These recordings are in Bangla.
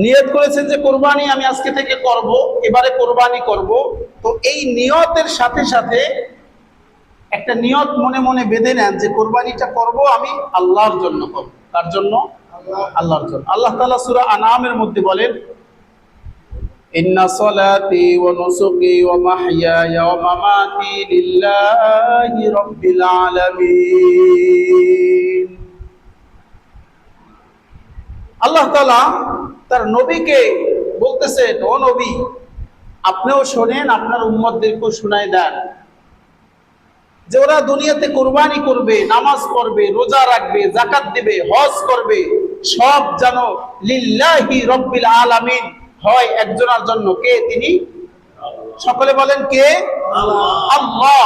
নিয়ত করেছেন যে কোরবানি আমি আজকে থেকে করব, এবারে কোরবানি করব। তো এই নিয়তের সাথে সাথে একটা নিয়ত মনে মনে বেঁধে নেন যে কোরবানিটা করব আমি আল্লাহর জন্য করব। তার জন্য? আল্লাহর জন্য। আল্লাহ তাআলা সূরা আনআমের মধ্যে বলেন, ইন্না সলাতি ওয়া নুসুকি ওয়া মাহইয়ায়া ওয়া মামাতি লিল্লাহি রাব্বিল আলামিন। আল্লাহ তাআলা তার নবীকে বলতেছেন, ও নবী, আপনিও শোনেন, আপনার উম্মতদেরকেও শোনায় দেন যে ওরা দুনিয়াতে কোরবানি করবে, নামাজ পড়বে, রোজা রাখবে, যাকাত দিবে, হজ করবে, সব যেন লিল্লাহি রাব্বিল আলামিন হয়, একজনের জন্য। কে তিনি? সকলে বলেন কে? আল্লাহ।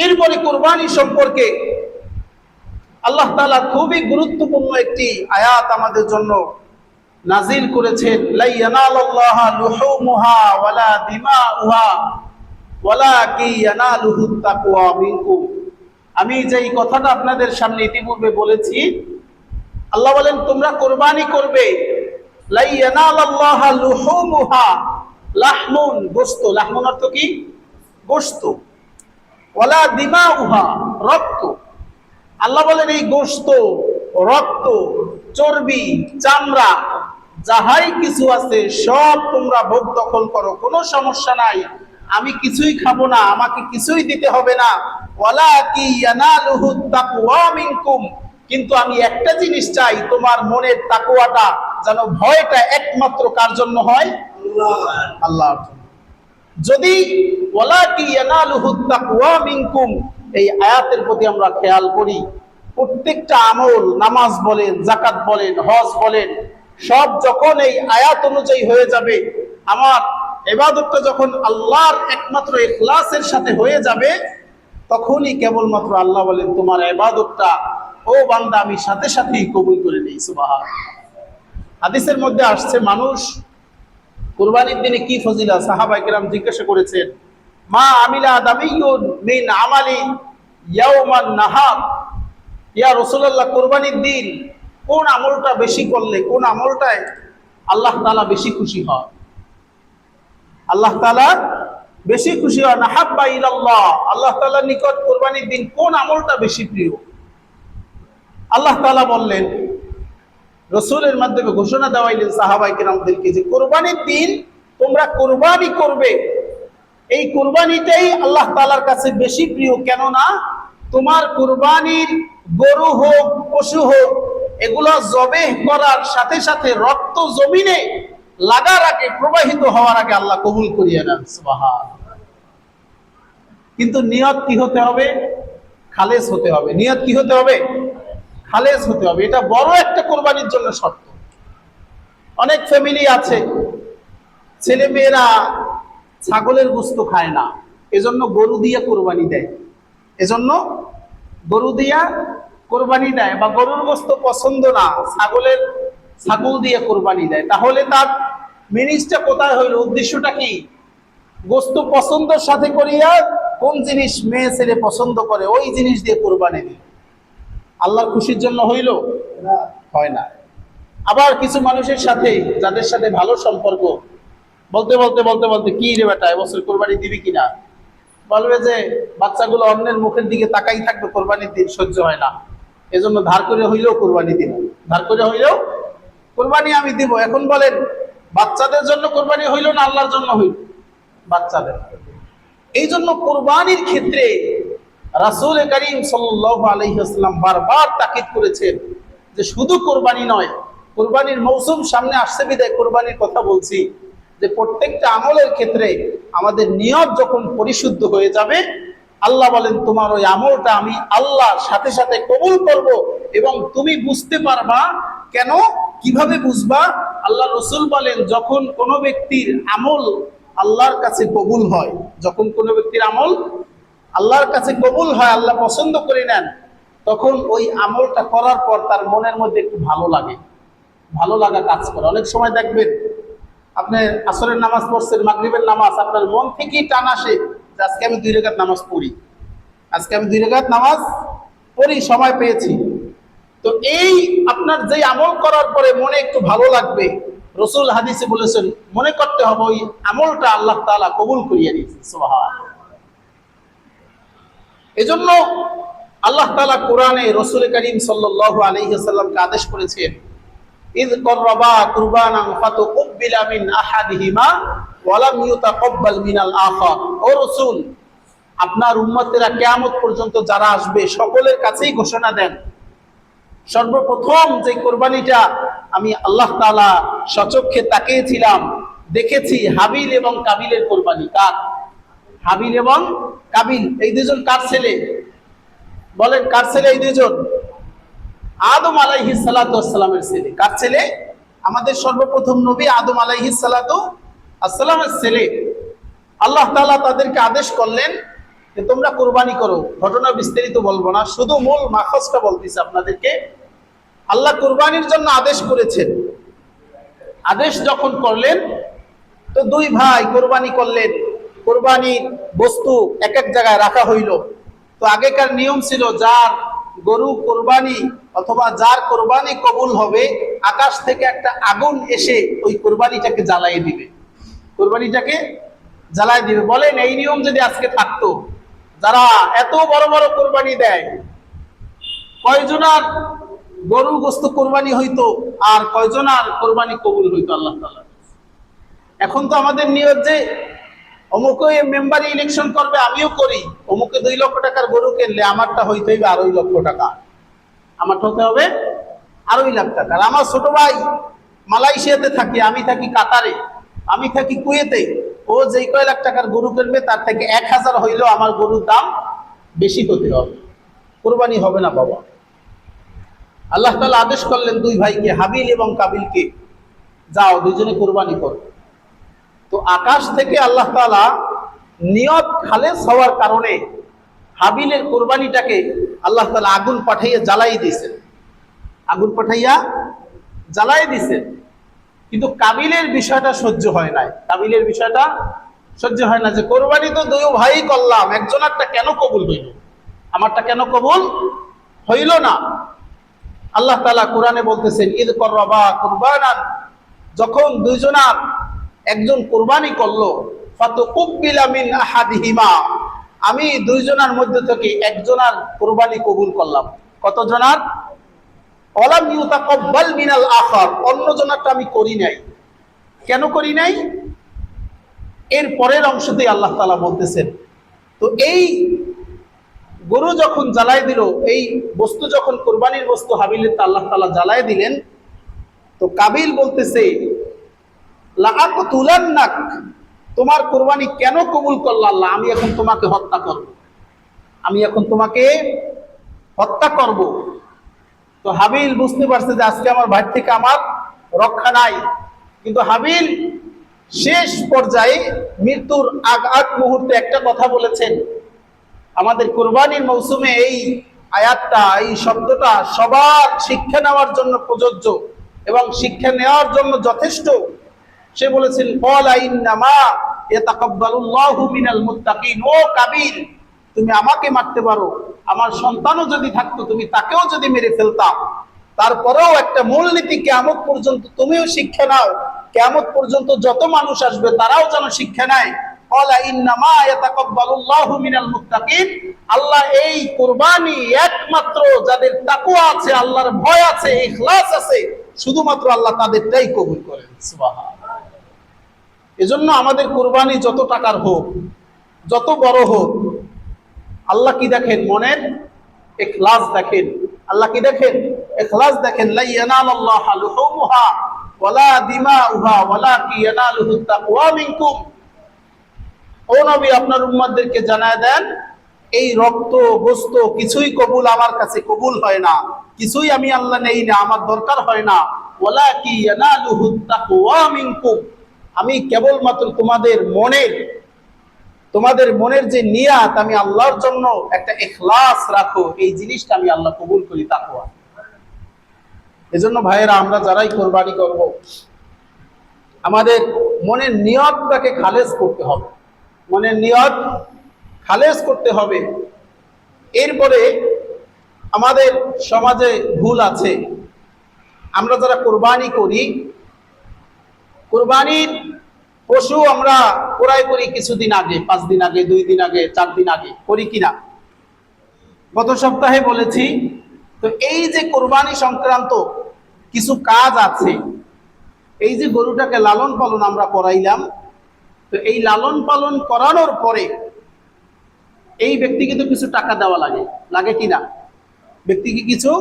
এরপরে কোরবানি সম্পর্কে আল্লাহ তাআলা খুবই গুরুত্বপূর্ণ একটি আয়াত আমাদের জন্য নাজিল করেছেন, লা ইয়ানালুল্লাহা লুহুমুহা ওয়ালা দিমাউহা ওয়ালাকিন ইয়ানালুহুত তাকওয়া মিনকুম। আমি যেই কথাটা আপনাদের সামনে ইতিপূর্বে বলেছি, আল্লাহ বলেন তোমরা কোরবানি করবে, লা ইয়ানালুল্লাহা লুহুমুহা, লাহমুন গোশত, লাহমুন অর্থ কি? গোশত, ওয়ালা দিমাউহা রক্ত। আল্লাহ বলেন এই গোশত, রক্ত, চর্বি, চামড়া, যাহাই কিছু আছে সব তোমরা ভোগ দখল করো, কোনো সমস্যা নাই, আমি কিছুই খাবো না, আমাকে কিছুই দিতে হবে না। ওয়ালাকি ইয়ানালুহুত তাকওয়া মিনকুম, কিন্তু আমি একটা জিনিস চাই, তোমার মনের তাকওয়াটা যেন, ভয়টা একমাত্র কার জন্য হয়? আল্লাহর জন্য। যদি ওয়ালাকি ইয়ানালুহুত তাকওয়া মিনকুম এই আয়াতের প্রতি আমরা খেয়াল করি, প্রত্যেকটা আমল, নামাজ বলেন, যাকাত বলেন, হজ বলেন, সব যখন এই আয়াত অনুযায়ী হয়ে যাবে, আমার ইবাদতটা যখন আল্লাহর একমাত্র ইখলাসের সাথে হয়ে যাবে, তখনই কেবলমাত্র আল্লাহ বলেন তোমার ইবাদতটা ও বান্দা আমি সাথে সাথেই কবুল করে নিই। সুবহানাল্লাহ। হাদিসের মধ্যে আসছে, মানুষ কুরবানির দিনে কি ফজিলত, সাহাবায়ে কেরাম জিজ্ঞাসা করেছেন, মা আমিলা আদামিয়ুন মিন আমালি ইয়াউমান নাহার, ইয়া রাসূলুল্লাহ, কুরবানির দিন কোন আমলটা বেশি করলে, কোন আমলটায় আল্লাহ তাআলা বেশি খুশি হয়? আল্লাহ তাআলা বেশি খুশি হয়, নাহাব্বা ইলাল্লাহ, আল্লাহ তাআলার নিকট কুরবানির দিন কোন আমলটা বেশি প্রিয়? আল্লাহ তাআলা বললেন, রাসূলের মাধ্যমে ঘোষণা দেওয়াইলেন সাহাবায়ে কেরামদেরকে যে কুরবানির দিন তোমরা কুরবানি করবে, এই কুরবানিটাই আল্লাহ তাআলার কাছে বেশি প্রিয়। কেননা তোমার কুরবানির গরু হোক, পশু হোক, এগুলো জবেহ করার সাথে সাথে রক্ত জমিনে লাগার আগে, প্রবাহিত হওয়ার আগে আল্লাহ কবুল করিয়ে নেন। সুবহানাল্লাহ। কিন্তু নিয়ত কি হতে হবে? খালেস হতে হবে। নিয়ত কি হতে হবে? খালেস হতে হবে। এটা বড় একটা কোরবানির জন্য শর্ত। অনেক ফ্যামিলি আছে, ছেলে মেয়েরা ছাগলের গোশত খায় না, এজন্য গরু দিয়ে কোরবানি দেয়, এজন্য গরু দিয়া কোরবানি দেয়, বা গরুর গোশত পছন্দ না, ছাগল দিয়ে কোরবানি দেয়। তাহলে তার মিনিসটা কোথায় হইল? উদ্দেশ্যটা কি? গোশত পছন্দের সাথে করিয়া কোন জিনিস মেয়ে ছেলে পছন্দ করে ওই জিনিস দিয়ে কোরবানি দিল। আল্লাহর খুশির জন্য হইল? হয় না। আবার কিছু মানুষের সাথে, যাদের সাথে ভালো সম্পর্ক, বলতে বলতে বলতে বলতে, কি রে বেটা এবছর কোরবানি দিবি কিনা, বলবে যে বাচ্চাগুলো অন্যের মুখের দিকে তাকাই থাকবে, কোরবানির দিন সহ্য হয় না, এজন্য ধার করে হইলেও কোরবানি দিব, ধার করে হইলেও কোরবানি আমি দিব। এখন বলেন, বাচ্চাদের জন্য কোরবানি হইল না আল্লাহর জন্য হইল? বাচ্চাদের। এই জন্য কোরবানির ক্ষেত্রে রাসূল করিম সাল্লাল্লাহু আলাইহি ওয়াসাল্লাম বারবার তাকিদ করেছেন যে শুধু কোরবানি নয়, কোরবানির মৌসুম সামনে আসছে বিদায় কোরবানির কথা বলছি, যে প্রত্যেকটা আমলের ক্ষেত্রে আমাদের নিয়ত যখন পরিশুদ্ধ হয়ে যাবে, আল্লাহ বলেন তোমার ওই আমলটা আমি আল্লাহর সাথে সাথে কবুল করব। এবং তুমি বুঝতে পারবা কেন, কিভাবে বুঝবা? আল্লাহ রাসূল বলেন, যখন কোনো ব্যক্তির আমল আল্লাহর কাছে কবুল হয়, যখন কোনো ব্যক্তির আমল আল্লাহর কাছে কবুল হয়, আল্লাহ পছন্দ করে নেন, তখন ওই আমলটা করার পর তার মনের মধ্যে একটু ভালো লাগে, ভালো লাগা কাজ করে। অনেক সময় দেখবেন আপনি আসরের নামাজ পড়ছেন, মাগরিবের নামাজ, আপনার মন থেকেই টান আসে যে আজকে আমি 2 রাকাত নামাজ পড়ি, আজকে আমি 2 রাকাত নামাজ পড়ি, সময় পেয়েছি। তো এই আপনার যে আমল করার পরে মনে একটু ভালো লাগবে, রাসূল হাদিসে বলেছেন মনে করতে হবে ওই আমলটা আল্লাহ তাআলা কবুল করিয়ে দিয়েছেন। সুবহানাল্লাহ। এজন্য আল্লাহ তাআলা কোরআনে রাসূল করিম সাল্লাল্লাহু আলাইহি ওয়াসাল্লামকে আদেশ করেছেন, ইয কররাবা কুরবানান ফাতুকবিলা মিন আহাদিহিমা ওয়া লাম ইউতাকাব্বাল মিনাল আখার। ও রাসূল, আপনার উম্মতেরা কিয়ামত পর্যন্ত যারা আসবে সকলের কাছেই ঘোষণা দেন, সর্বপ্রথম যে কোরবানিটা আমি আল্লাহ তাআলা সচক্ষে তাকিয়েছিলাম, দেখেছি হাবিল এবং কাবিলের কোরবানি। কার? হাবিল এবং কাবিল। এই দুজন কার ছেলে? বলেন কার ছেলে এই দুজন? আদম আলাইহিস সালাতু ওয়াস সালামের ছেলে। কার ছেলে? আমাদের সর্বপ্রথম নবী আদম আলাইহিস সালাতু ওয়াস সালামের ছেলে। আল্লাহ তাআলা তাদেরকে আদেশ করলেন যে তোমরা কোরবানি করো। ঘটনা বিস্তারিত বলবো না, শুধু মূল মাখরাজটা বলতেছি আপনাদেরকে। আল্লাহ কোরবানির জন্য আদেশ করেছেন। আদেশ যখন করলেন তো দুই ভাই কোরবানি করলেন। কোরবানির বস্তু এক এক জায়গায় রাখা হইল। তো আগেকার নিয়ম ছিল যার গরু কোরবানি অথবা যার কোরবানি কবুল হবে, আকাশ থেকে একটা আগুন এসে ওই কোরবানিটাকে জ্বালিয়ে দিবে। কোরবানিটাকে জ্বালিয়ে দিবে। বলেন এই নিয়ম যদি আজকে থাকতো, যারা এত বড় বড় কোরবানি দেয়, কয়জনার গরু গোস্ত কোরবানি হইতো আর কয়জনার কোরবানি কবুল হইতো আল্লাহ তাআলা। এখন তো আমাদের নিয়ত যে অমুকে মেম্বারে ইলেকশন করবে, আমিও করি, অমুকে 2 লক্ষ টাকার গরু কিনলে আমারটা হইতে হবে 2.5 লক্ষ টাকা, আমারটা হতে হবে 2.5 লাখ টাকার। আমার ছোট ভাই মালয়েশিয়াতে থাকে, আমি থাকি কাতারে, আমি থাকি কুয়েতে, ও যেই কয় লাখ টাকার গরু কিনবে তার থেকে 1000 হইলেও আমার গরুর দাম বেশি হতে হবে, কোরবানি হবে না বাবা। আল্লাহ তাআলা আদেশ করলেন দুই ভাইকে, হাবিল এবং কাবিলকে, যাও দুইজনে কোরবানি করো। তো আকাশ থেকে আল্লাহ তাআলা নিয়ত খালেস হওয়ার কারণে হাবিলের কোরবানিটাকে আল্লাহ তাআলা আগুন পাঠাইয়া জ্বালাই দিয়েছেন। আগুন পাঠাইয়া জ্বালাই দিয়েছেন। কিন্তু কাবিলের বিষয়টা সহ্য হয় নাই। কাবিলের বিষয়টা সহ্য হয় না যে কোরবানি তো দুই ভাই করলাম, একজনেরটা কেন কবুল হইল, আমারটা কেন কবুল হইল না। আল্লাহ তাআলা কোরআনে বলতেছেন, ঈদ কররাবা কুরবানান, যখন দুইজনার একজন কোরবানি করলো, ফাতুকুব্বিলা মিন আহাদিহিমা, আমি দুইজনের মধ্যে থেকে একজনের কোরবানি কবুল করলাম। কতজনার? ওয়ালাম ইউতাকাব্বাল মিনাল আখার, অন্যজনেরটা আমি করি নাই। কেন করি নাই? এর পরের অংশতেই আল্লাহ তাআলা বলতেছেন, তো এই গরু যখন জ্বালাই দিল, এই বস্তু যখন কোরবানির বস্তু হাবিলের আল্লাহ তাআলা জ্বালাই দিলেন, তো কাবিল বলতেছে লাআকতুলান্নাক, তোমার কোরবানি কেন কবুল করল আল্লাহ? আমি এখন তোমাকে হত্যা করব, আমি এখন তোমাকে হত্যা করব। তো হাবিল বুঝতে পারছে যে আজকে আমার ভাই থেকে আমার রক্ষা নাই। কিন্তু হাবিল শেষ পর্যায়ে মৃত্যুর আগ মুহূর্তে একটা কথা বলেছেন। আমাদের কোরবানির মৌসুমে এই আয়াতটা, এই শব্দটা সবার শিক্ষা নেওয়ার জন্য প্রযোজ্য এবং শিক্ষা নেওয়ার জন্য যথেষ্ট। সে বলেছেন, ক্বালা ইন্নামা ইয়াতাকাব্বালুল্লাহু মিনাল মুত্তাকিন। ও কাবিল, তুমি আমাকে মারতে পারো, আমার সন্তানও যদি থাকতো তুমি তাকেও যদি মেরে ফেলতা, তারপরেও একটা মূলনীতি কিয়ামত পর্যন্ত তুমিও শিক্ষা নাও, কিয়ামত পর্যন্ত যত মানুষ আসবে তারাও যেন শিক্ষা নেয়। ক্বালা ইন্নামা ইয়াতাকাব্বালুল্লাহু মিনাল মুত্তাকিন, আল্লাহ এই কুরবানি একমাত্র যাদের তাকওয়া আছে, আল্লাহর ভয় আছে, ইখলাস আছে, শুধুমাত্র আল্লাহ তাদেরটাই কবুল করেন। সুবহানাল্লাহ। এজন্য আমাদের কুরবানি যত টাকার হোক, যত বড় হোক, আল্লাহ কি দেখেন? মনের ইখলাস দেখেন। আল্লাহ কি দেখেন? ইখলাস দেখেন। লা ইয়ানালুল্লাহা লুহুমুহা ওয়ালা দিমাউহা ওয়ালাকিন ইয়ানালুহুত তাকওয়া মিনকুম। ও নবী, আপনার উম্মতদেরকে জানায় দেন, এই রক্ত গোস্ত কিছুই কবুল আমার কাছে কবুল হয় না, কিছুই আমি আল্লাহ নেই না, আমার দরকার হয় না। ওয়ালাকিন ইয়ানালুহুত তাকওয়া মিনকুম, আমি কেবলমাত্র তোমাদের মনের যে নিয়াত, আমি আল্লাহর জন্য একটা ইখলাস রাখো, এই জিনিসটা আমি আল্লাহ কবুল করি, তাকওয়া। এজন্য ভাইয়েরা, আমরা যারাই কোরবানি করব, আমাদের মনের নিয়তটাকে খালেস করতে হবে, মনের নিয়ত খালেস করতে হবে। এরপরে আমাদের সমাজে ভুল আছে। আমরা যারা কোরবানি করি, কোরবানির পশু আমরা ক্রয় করি কিছুদিন আগে, 5 দিন আগে, 2 দিন আগে, 4 দিন আগে, করি কিনা? গত সপ্তাহে বলেছি। তো এই যে কোরবানি সংক্রান্ত কিছু কাজ আছে, এই যে গরুটাকে লালন পালন আমরা করাইলাম, তো এই লালন পালন করানোর পরে এই ব্যক্তিকে তো কিছু টাকা দেওয়া লাগে, লাগে কিনা? ব্যক্তিকে কিছু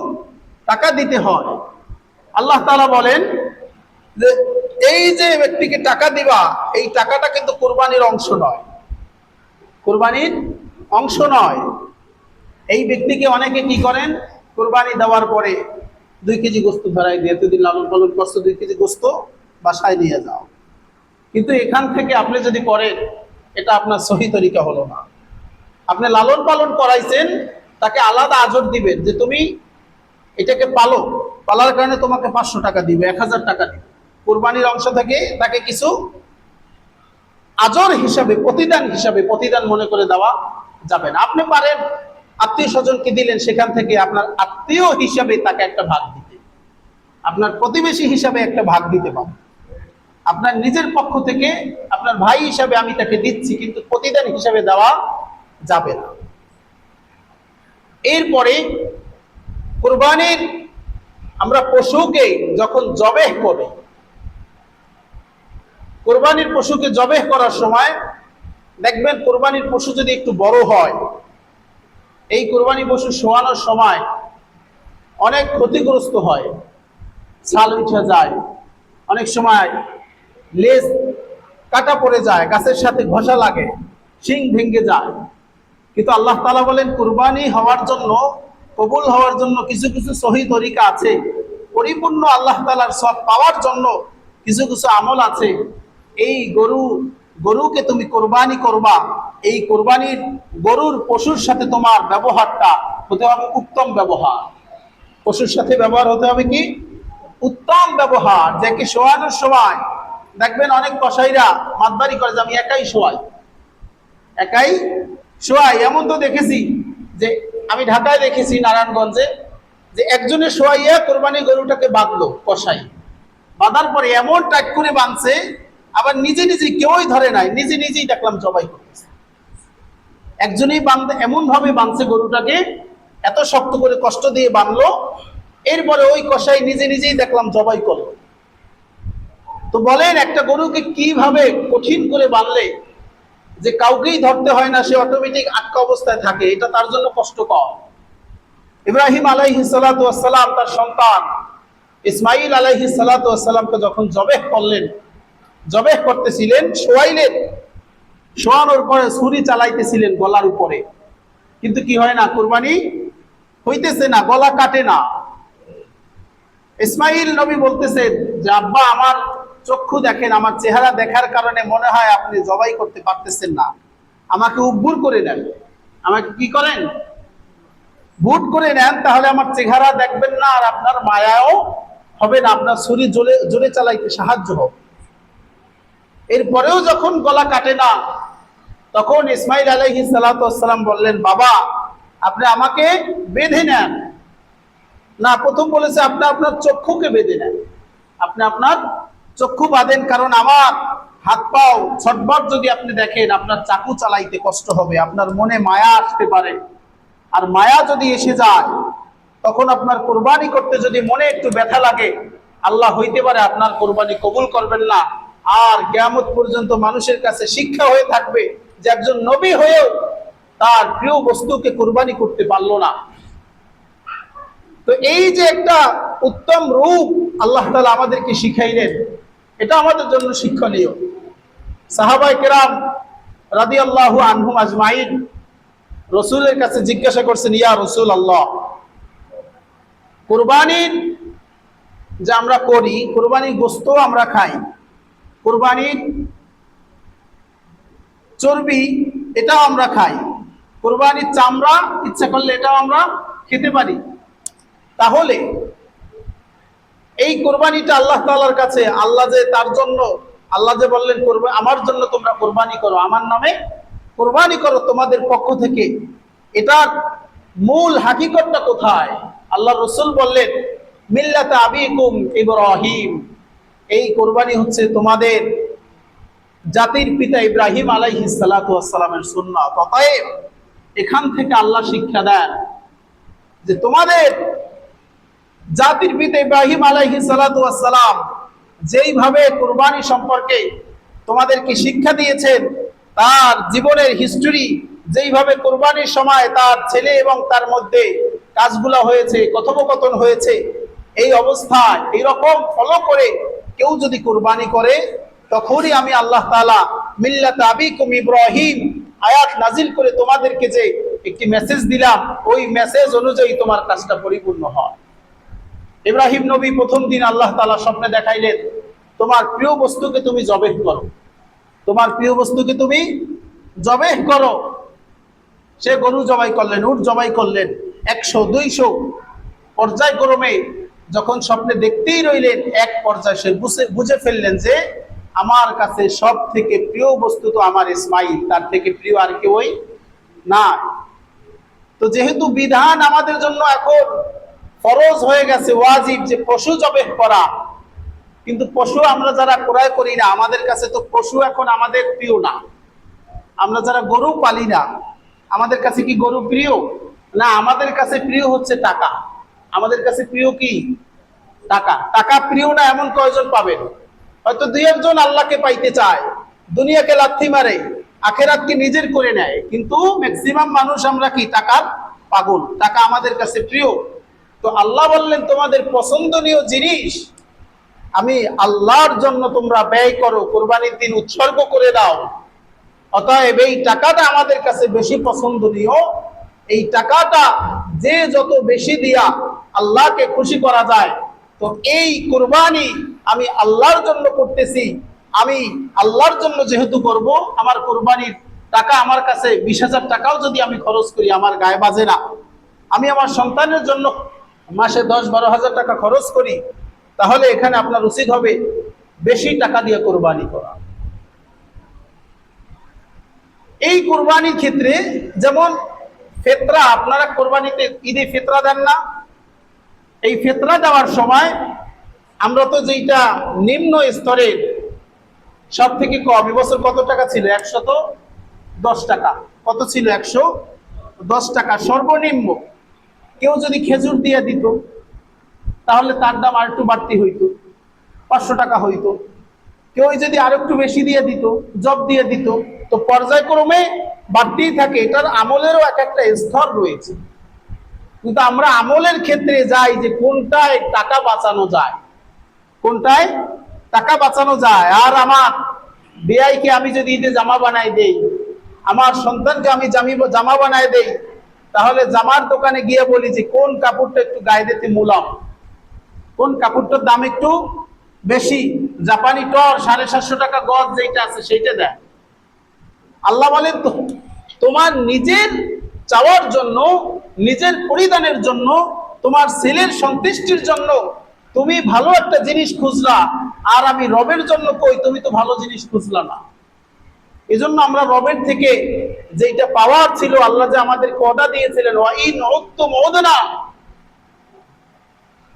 টাকা দিতে হয়। আল্লাহ তাআলা বলেন যে এই যে ব্যক্তিকে টাকা দিবা, এই টাকাটা কিন্তু কোরবানির অংশ নয়, কোরবানির অংশ নয়। এই ব্যক্তিকে অনেকে কি করেন, কোরবানি দেওয়ার পরে 2 কেজি গোস্ত ধরাই দিয়ে, এতদিন লালন পালন করছো, 2 কেজি গোস্ত বাসায় নিয়ে যাও। কিন্তু এখান থেকে আপনি যদি করেন, এটা আপনার সহি তরিকা হলো না। আপনি লালন পালন করাইছেন, তাকে আলাদা আজর দিবেন যে তুমি এটাকে পালো, পালার কারণে তোমাকে 500 টাকা দিবে, 1000 টাকা দিবে। কোরবানির অংশ থেকে তাকে কিছু আজর হিসাবে, প্রতিদান হিসাবে, প্রতিদান মনে করে দেওয়া যাবে না। আপনি পারেন আত্মীয় স্বজনকে দিলেন, সেখান থেকে আপনার আত্মীয় হিসাবে তাকে একটা ভাগ দিতে, আপনার প্রতিবেশী হিসাবে একটা ভাগ দিতে পারেন। আপনার নিজের পক্ষ থেকে আপনার ভাই হিসাবে আমি তাকে দিচ্ছি, কিন্তু প্রতিদান হিসাবে দেওয়া যাবে না। এরপরে কুরবানির আমরা পশুকে যখন জবেহ করি, কুরবানির পশুকে জবেহ করার সময় দেখবেন, কুরবানির পশু যদি একটু বড় হয়, এই কুরবানি পশু শোয়ানোর সময় অনেক ক্ষতিগ্রস্ত হয়, ছাল উঠে যায়, অনেক সময় লেজ কাটা পড়ে যায়, গাছের সাথে ঘষা লাগে, শিং ভেঙে যায়। কিন্তু আল্লাহ তাআলা বলেন, কুরবানি হওয়ার জন্য, কবুল হওয়ার জন্য কিছু কিছু সহি তরিকা আছে, পরিপূর্ণ আল্লাহ তাআলার সওয়াব পাওয়ার জন্য কিছু কিছু আমল আছে। এই গরুকে তুমি কোরবানি করবা, এই কোরবানির গরুর পশুর সাথে তোমার ব্যবহারটা হতে হবে উত্তম ব্যবহার। পশুর সাথে ব্যবহার হতে হবে কি? উত্তম ব্যবহার। যে কি শোয়ানোর সময় দেখবেন অনেক কসাইরা মাতবাড়ি করে যে আমি একাই শোয়াই, একাই শোয়াই। এমন তো দেখেছি যে, আমি ঢাকায় দেখেছি, নারায়ণগঞ্জে, যে একজনে শোয়াইয়া কোরবানি গরুটাকে বাঁধলো কসাই, বাঁধার পরে এমন টাইট করে বাঁধছে, আবার নিজে নিজে কেউই ধরে নাই, নিজে নিজেই দেখলাম জবাই করতেছে। একজনেই বাঁধে, এমন ভাবে বাঁধছে গরুটাকে, এত শক্ত করে কষ্ট দিয়ে বাঁধলো, এরপরে ওই কসাই নিজে নিজেই দেখলাম জবাই করলো। তো বলেন, একটা গরুকে কিভাবে কঠিন করে বাঁধলে যে কাউকেই ধরতে হয় না, সে অটোমেটিক আটকা অবস্থায় থাকে, এটা তার জন্য কষ্টকর। ইব্রাহিম আলাইহিস সালাতু ওয়াস সালাম তার সন্তান ইসমাঈল আলাইহিস সালাতু ওয়াস সালামকে যখন জবেহ করলেন, জবেহ করতেছিলেন, শোয়াইলেন, শোয়ানোর পরে ছুরি চালাইতেছিলেন গলার উপরে, কিন্তু কি হয় না, কুরবানি হইতেছে না, গলা কাটে না। ইসমাঈল নবী বলতেছে যে, আব্বা আমার চক্ষু দেখেন, আমার চেহারা দেখার কারণে মনে হয় আপনি জবাই করতে পারতেছেন না, আমাকে উব্বুর করে নেন, আমাকে কি করেন, বুট করে নেন, তাহলে আমার চেহারা দেখবেন না, আর আপনার মায়াও হবে না, আপনার ছুরি জোরে জোরে চালাইতে সাহায্য হবে। এরপরেও যখন গলা কাটে না, তখন ইসমাঈল আলাইহিস সালাতু ওয়াস সালাম বললেন, বাবা আপনি আমাকে বেঁধে নেন। না, প্রথম বলেছে আপনি আপনার চক্ষুকে বেঁধে নেন, আপনি আপনার চক্ষু বাঁধেন, কারণ আমার হাত পাও ছটফট যদি আপনি দেখেন, আপনার চাকু চালাইতে কষ্ট হবে, আপনার মনে মায়া আসতে পারে, আর মায়া যদি এসে যায়, তখন আপনার কোরবানি করতে যদি মনে একটু ব্যথা লাগে, আল্লাহ হইতে পারে আপনার কোরবানি কবুল করবেন না। আর কিয়ামত পর্যন্ত মানুষের কাছে শিক্ষা হয়ে থাকবে যে একজন নবী হয়েও তার প্রিয় বস্তুকে কোরবানি করতে পারলো না। তো এই যে একটা উত্তম রূপ আল্লাহ তাআলা আমাদেরকে শিখাইলেন, এটা আমাদের জন্য শিক্ষণীয়। সাহাবায়ে কেরাম রাদিয়াল্লাহু আনহুম আজমাইন রাসূলের কাছে জিজ্ঞাসা করছেন, ইয়া রাসূলুল্লাহ, কুরবানির যে আমরা করি, কুরবানির গোশত আমরা খাই, কুরবানির চর্বি এটাও আমরা খাই, কুরবানির চামড়া ইচ্ছা করলে এটাও আমরা খেতে পারি, তাহলে এই কোরবানিটা আল্লাহ তাআলার কাছে, আল্লাহ যে তার জন্য, আল্লাহ যে বললেন আমার জন্য তোমরা কোরবানি করো, আমার নামে কোরবানি করো তোমাদের পক্ষ থেকে, এটার মূল হাকিকতটা কোথায়? আল্লাহ রাসূল বললেন, মিল্লাতা আবিকুম ইব্রাহিম, এই কোরবানি হচ্ছে তোমাদের জাতির পিতা ইব্রাহিম আলাইহিস সালাতু ওয়াস সালামের সুন্নাত। অতএব এখান থেকে আল্লাহ শিক্ষা দেন যে তোমাদের জাতির পিতা ইব্রাহিম আলাইহিস সালাতু ওয়াস সালাম যেইভাবে কুরবানি সম্পর্কে তোমাদেরকে শিক্ষা দিয়েছেন, তার জীবনের হিস্টরি যেইভাবে কুরবানির সময় তার ছেলে এবং তার মধ্যে কাজগুলো হয়েছে, কথোপকথন হয়েছে, এই অবস্থায় এইরকম ফলো করে কেউ যদি কুরবানি করে, তখনই আমি আল্লাহ তাআলা মিল্লাত আবিকুম ইব্রাহিম আয়াত নাজিল করে তোমাদেরকে যে একটি মেসেজ দিলাম, ওই মেসেজ অনুযায়ী তোমার কাজটা পরিপূর্ণ হয়। ইব্রাহিম নবী প্রথম দিন আল্লাহ তাআলা স্বপ্নে দেখাইলেন, তোমার প্রিয় বস্তুকে তুমি জবেহ করো, তোমার প্রিয় বস্তুকে তুমি জবেহ করো। সে গরু জবাই করলেন, উট জবাই করলেন, 100 200 পর্যায়ক্রমে যখন স্বপ্নে দেখতেই রইলেন, এক পর্যায়ে সে বুঝে ফেললেন যে আমার কাছে সব থেকে প্রিয় বস্তু তো আমার ইসমাইল, তার থেকে প্রিয় আর কেউই না। তো যেহেতু বিধান আমাদের জন্য এখন ফরজ হয়ে গেছে, ওয়াজিব, যে পশু জবেহ করা, কিন্তু পশু আমরা যারা ক্রয় করি না, আমাদের কাছে তো পশু এখন আমাদের প্রিয় না। আমরা যারা গরু পালি না, আমাদের কাছে কি গরু প্রিয় না? আমাদের কাছে প্রিয় হচ্ছে টাকা। আমাদের কাছে প্রিয় কি? টাকা। টাকা প্রিয় না এমন কয়জন পাবেন? হয়তো 2-1 জন আল্লাহকে পাইতে চায়, দুনিয়াকে লাথি মারে, আখেরাতকে নিজের করে নেয়, কিন্তু ম্যাক্সিমাম মানুষ আমরা কি? টাকার পাগল। টাকা আমাদের কাছে প্রিয়। তো আল্লাহ বললেন, তোমাদের পছন্দনীয় জিনিস আমি আল্লাহর জন্য তোমরা ব্যয় করো, কুরবানির দিন উৎসর্গ করে দাও। অতএব এই টাকাটা আমাদের কাছে বেশি পছন্দনীয়। এই টাকাটা যে যত বেশি দিয়া আল্লাহকে খুশি করা যায়, তো এই কুরবানি আমি আল্লাহর জন্য করতেছি। আমি আল্লাহর জন্য যেহেতু করব, আমার কুরবানির টাকা আমার কাছে 20,000 টাকাও যদি আমি খরচ করি, আমার গায়ে বাজে না। আমি আমার সন্তানের জন্য মাসে 10-12 হাজার টাকা খরচ করি, তাহলে এখানে আপনার উচিত হবে বেশি টাকা দিয়ে কুরবানি করা। এই কুরবানির ক্ষেত্রে যেমন ফিতরা, আপনারা কুরবানিতে ঈদে ফিতরা দেন না? এই ফিতরা দেওয়ার সময় আমরা তো যেটা নিম্ন স্তরের সব থেকে কম, এবছর কত টাকা ছিল? 110 টাকা। কত ছিল? 110 টাকা সর্বনিম্ন। কেউ যদি খেজুর দিয়ে দিত, তাহলে তার দাম আর একটু বাড়তি হইতো, 500 টাকা হইতো। কেউ যদি আর একটু বেশি দিয়ে দিত, জব দিয়ে দিত, তো পর্যায়ক্রমে বাড়তেই থাকে। এটার আমলেরও এক একটা স্তর রয়েছে। কিন্তু আমরা আমলের ক্ষেত্রে যাই যে কোনটায় টাকা বাঁচানো যায়, কোনটায় টাকা বাঁচানো যায়। আর আমার বেয়াইকে আমি যদি ঈদে জামা বানাই দেই, আমার সন্তানকে আমি জামা বানাই দেই, তাহলে জামার দোকানে গিয়ে বলি যে কোন কাপড়টা একটু গায়ে দিতে মুলাম, কোন কাপড়টার দাম একটু বেশি, জাপানি টর 750 টাকা গজ যেটা আছে সেইটা দেয়। আল্লাহ বলেন, তো তোমার নিজের চাওয়ার জন্য, নিজের পরিধানের জন্য, তোমার ছেলের সন্তুষ্টির জন্য তুমি ভালো একটা জিনিস খুঁজলা, আর আমি রবের জন্য কই তুমি তো ভালো জিনিস খুঁজলা না। এজন্য আমরা রবের থেকে যেটা পাওয়ার ছিল, আল্লাহ যে আমাদেরকে ওয়াদা দিয়েছিলেন, ওয়াইন উত্তম ওদনা,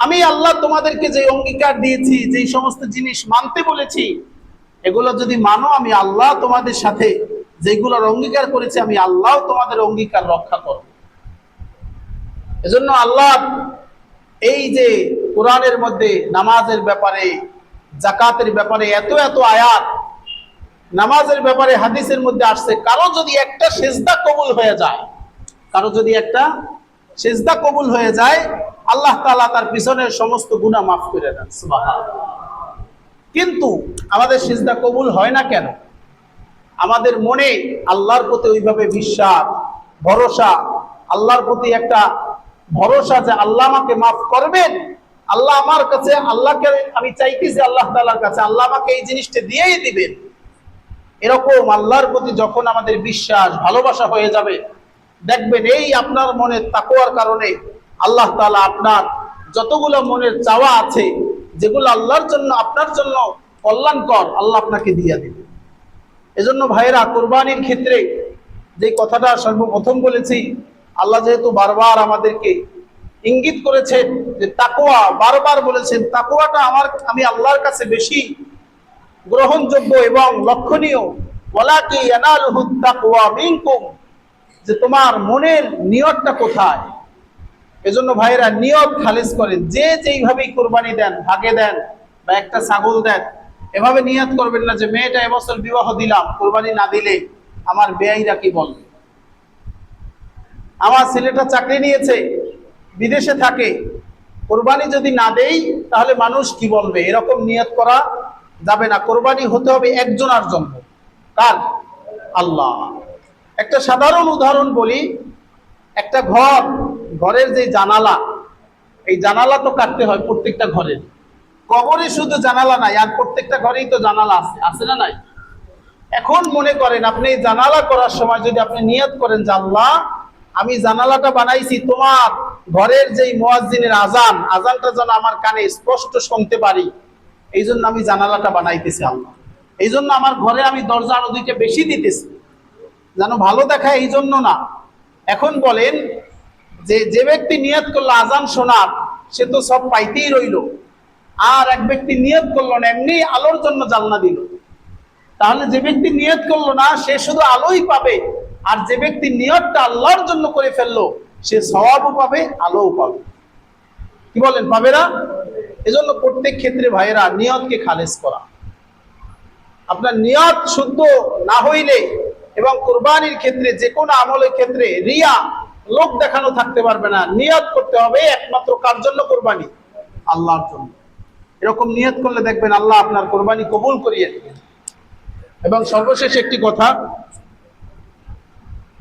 আমি আল্লাহ তোমাদেরকে যে অঙ্গীকার দিয়েছি, যে সমস্ত জিনিস মানতে বলেছি, এগুলো যদি মানো, আমি আল্লাহ তোমাদের সাথে যেগুলোর অঙ্গীকার করেছি, আমি আল্লাহ তোমাদের অঙ্গীকার রক্ষা করব। এজন্য আল্লাহ এই যে কোরআনের মধ্যে নামাজের ব্যাপারে, যাকাতের ব্যাপারে এত এত আয়াত, নামাজের ব্যাপারে হাদিসের মধ্যে আসছে, কারো যদি একটা সেজদা কবুল হয়ে যায়, কারো যদি একটা সেজদা কবুল হয়ে যায়, আল্লাহ তাআলা তার পিছনের সমস্ত গুনাহ মাফ করে দেন। সুবহানাল্লাহ। কিন্তু আমাদের সেজদা কবুল হয় না কেন? আমাদের মনে আল্লাহর প্রতি ওইভাবে বিশ্বাস, ভরসা, আল্লাহর প্রতি একটা ভরসা যে আল্লাহ আমাকে মাফ করবেন, আল্লাহ আমার কাছে, আল্লাহকে আমি চাইতেছি আল্লাহ তাআলার কাছে, আল্লাহ আমাকে এই জিনিসটা দিয়েই দিবেন। এরকম আল্লাহর প্রতি যখন আমাদের বিশ্বাস, ভালোবাসা হয়ে যাবে, দেখবেন এই আপনার মনের তাকওয়ার কারণে আল্লাহ তাআলা আপনার যতগুলো মনের চাওয়া আছে, যেগুলো আল্লাহর জন্য, আপনার জন্য কল্যাণকর, আল্লাহ আপনাকে দিয়ে দিবে। এজন্য ভাইয়েরা, কুরবানির ক্ষেত্রে যে কথাটা সর্বপ্রথম বলেছি আল্লাহ যেহেতু বারবার আমাদেরকে ইঙ্গিত করেছেন যে তাকওয়া, বারবার বলেছেন তাকওয়াটা আমি আল্লাহর কাছে বেশি গ্রহণযোগ্য এবং লক্ষণীয়, ওয়ালাকি ইয়ানালুহুত তাকওয়া মিনকুম, যে তোমার মনের নিয়তটা কোথায়। এজন্য ভাইরা নিয়ত খালিস করেন। যে যেইভাবেই কোরবানি দেন, ভাগে দেন বা একটা ছাগল দেন, এভাবে নিয়ত করবেন না যে মেয়েটা এবছর বিবাহ দিলাম, কোরবানি না দিলে আমার বেয়াইরা কি বলবে, আমার ছেলেটা চাকরি নিয়েছে বিদেশে থাকে, কোরবানি যদি না দেই তাহলে মানুষ কি বলবে, এরকম নিয়ত করা যাবে না। কোরবানি হতে হবে একজনের জন্য। কার? আল্লাহ। একটা সাধারণ উদাহরণ বলি, একটা ঘরের যে জানালা, এই জানালা তো কাটতে হয় প্রত্যেকটা ঘরের। কবরে শুধু জানালা নাই, আর প্রত্যেকটা ঘরেই তো জানালা আছে, আছে না নাই? এখন মনে করেন আপনি জানালা করার সময় যদি আপনি নিয়ত করেন যে আল্লাহ, আমি জানালাটা বানাইছি তোমার ঘরের যেই মুয়াজ্জিনের আজানটা যেন আমার কানে স্পষ্ট শুনতে পারি, এই জন্য আমি জানালাটা বানাইতেছি আল্লাহ। এই জন্য আমার ঘরে আমি দরজা আরো দুইটা বেশি দিতেছি, যেন ভালো দেখায়, এই জন্য না। এখন বলেন যে ব্যক্তি নিয়ত করলো আজান শোনার, সে তো সব পাইতেই রইল, আর এক ব্যক্তি নিয়ত করলো না, এমনি আলোর জন্য জানলা দিল। তাহলে যে ব্যক্তি নিয়ত করলো না সে শুধু আলোই পাবে, আর যে ব্যক্তি নিয়তটা আল্লাহর জন্য করে ফেললো সে সওয়াবও পাবে, আলোও পাবে। কি বলেন, পাবে না? এজন্য প্রত্যেক ক্ষেত্রে ভাইয়েরা নিয়তকে খালেস করা। আপনার নিয়ত শুদ্ধ না হইলে, এবং কুরবানির ক্ষেত্রে যে কোনো আমলের ক্ষেত্রে রিয়া, লোক দেখানো থাকতে পারবে না। নিয়ত করতে হবে একমাত্র কার জন্য? কুরবানি, আল্লাহর জন্য। এরকম নিয়ত করলে দেখবেন আল্লাহ আপনার কুরবানি কবুল করিয়ে দেবেন। এবং সর্বশেষ একটি কথা,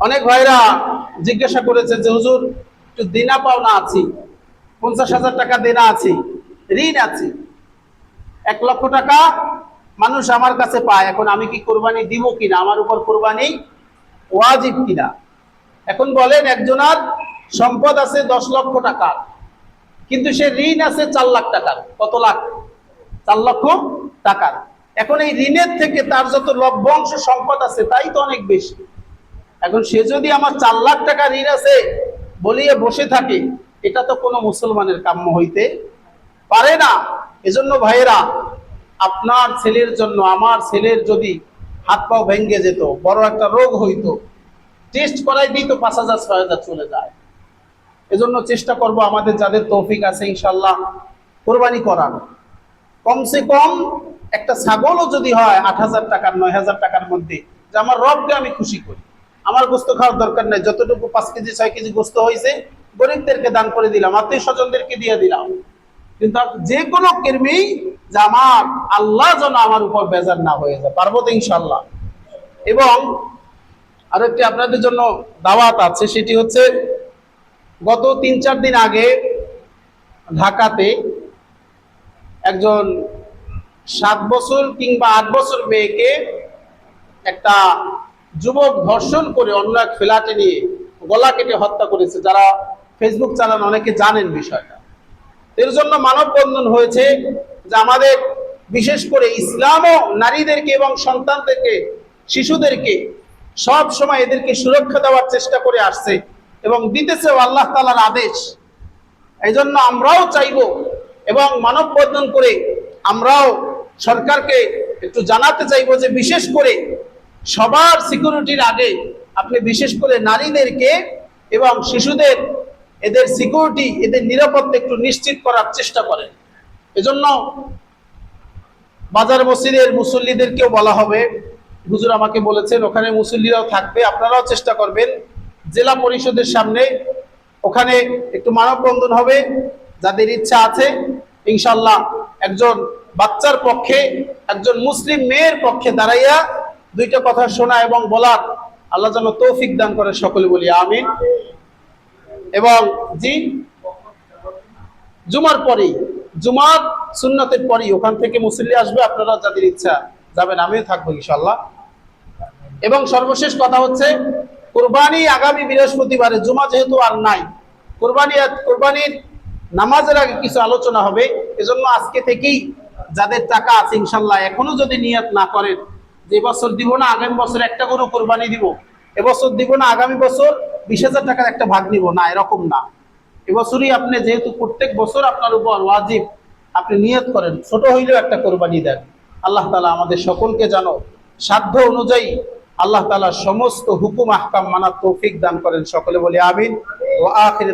অনেক ভাইরা জিজ্ঞাসা করেছে যে হুজুর একটু দেনা পাওনা আছি, 50,000 টাকা দেনা আছি, ঋণ আছে, 1 লক্ষ টাকা মানুষ আমার কাছে পায়, এখন আমি কি কোরবানি দিব কিনা, আমার উপর কোরবানি ওয়াজিব কিনা। এখন বলেন একজনের সম্পদ আছে 10 লক্ষ টাকার, কিন্তু সে ঋণ আছে 4 লাখ টাকার। কত লাখ? 4 লক্ষ টাকার। এখন এই ঋণের থেকে তার যত লভ্যাংশ সম্পদ আছে তাই তো অনেক বেশি। এখন সে যদি আমার 4 লাখ টাকা ঋণ আছে বলিয়ে বসে থাকে, এটা তো কোনো মুসলমানের কাম্য হইতে পারে না। এজন্য ভাইয়েরা, আপনার ছেলের জন্য, আমার ছেলের যদি হাত পাও ভেঙে যেত, বড় একটা রোগ হইতো, টেস্ট করাই দিই তো 5,000 6,000 চলে যায়। এজন্য চেষ্টা করব আমাদের যাদের তৌফিক আছে ইনশাল্লাহ কোরবানি করার। কমসে কম একটা ছাগলও যদি হয় 8,000 টাকার 9,000 টাকার মধ্যে, যে আমার রবকে আমি খুশি করি, আমার গোস্ত খাওয়ার দরকার নাই, যতটুকু 5 কেজি 6 কেজি গোস্ত হয়েছে গরিবদেরকে দান করে দিলাম, আত্মীয় স্বজনদেরকে দিয়ে দিলাম। কিন্তু যে কোনো কর্মী যে আমার আল্লাহ যেন আমার উপর বেজার না হয়ে যায়, পারবো তো ইনশাল্লাহ। এবং আরেকটি আপনাদের জন্য দাওয়াত আছে, সেটি হচ্ছে গত 3-4 দিন আগে ঢাকাতে একজন 7 বছর কিংবা 8 বছর মেয়েকে একটা যুবক ধর্ষণ করে অন্য এক ফ্ল্যাটে নিয়ে গলা কেটে হত্যা করেছে। যারা ফেসবুক চালান অনেকে জানেন বিষয়টা। এর জন্য মানববন্ধন হয়েছে যে আমাদের বিশেষ করে ইসলামও নারীদেরকে এবং সন্তানদেরকে, শিশুদেরকে সব সময় এদেরকে সুরক্ষা দেওয়ার চেষ্টা করে আসছে এবং দিতেছেও আল্লাহ তাআলার আদেশ। এই জন্য আমরাও চাইব এবং মানববন্ধন করে আমরাও সরকারকে একটু জানাতে চাইব যে বিশেষ করে সবার সিকিউরিটির আগে আপনি বিশেষ করে নারীদেরকে এবং শিশুদের, এদের সিকিউরিটি, এদের নিরাপত্তা একটু নিশ্চিত করার চেষ্টা করেন। এজন্য বাজার মসজিদের মুসল্লিদেরকেও বলা হবে, হুজুর আমাকে বলেছেন ওখানে মুসল্লিরাও থাকবে, আপনারাও চেষ্টা করবেন জেলা পরিষদের সামনে, ওখানে একটু মানববন্ধন হবে। যাদের ইচ্ছা আছে ইনশাল্লাহ একজন বাচ্চার পক্ষে, একজন মুসলিম মেয়ের পক্ষে দাঁড়াইয়া দুইটা কথা শোনা এবং বলার আল্লাহ যেন তৌফিক দান করে, সকলে বলি আমিন। এবং জি, জুমার পরেই, জুমার সুন্নতের পরেই ওখান থেকে মুসল্লি আসবে, আপনারা যাদের ইচ্ছা যাবেন, আমিও থাকবো ইনশাল্লাহ। এবং সর্বশেষ কথা হচ্ছে কুরবানি আগামী বৃহস্পতিবারে, জুমা যেহেতু আর নাই, কুরবানির নামাজের আগে কিছু আলোচনা হবে। এজন্য আজকে থেকেই যাদের টাকা আছে ইনশাল্লাহ, এখনো যদি নিয়ত না করেন যে বছর দিব না, আগামী বছর একটা গরু কুরবানি দিব, এবছর দিব না, আগামী বছর 20,000 টাকার একটা ভাগ নিব, না, এরকম না। এবছরই আপনি যেহেতু প্রত্যেক বছর আপনার উপর ওয়াজিব, আপনি নিয়ত করেন, ছোট হইলেও একটা কোরবানি দেন। আল্লাহ তাআলা আমাদের সকলকে জানো সাধ্য অনুযায়ী আল্লাহ তাআলা সমস্ত হুকুম আহকাম মানার তৌফিক দান করেন। সকলে বলি আমিন। ওয়া আখির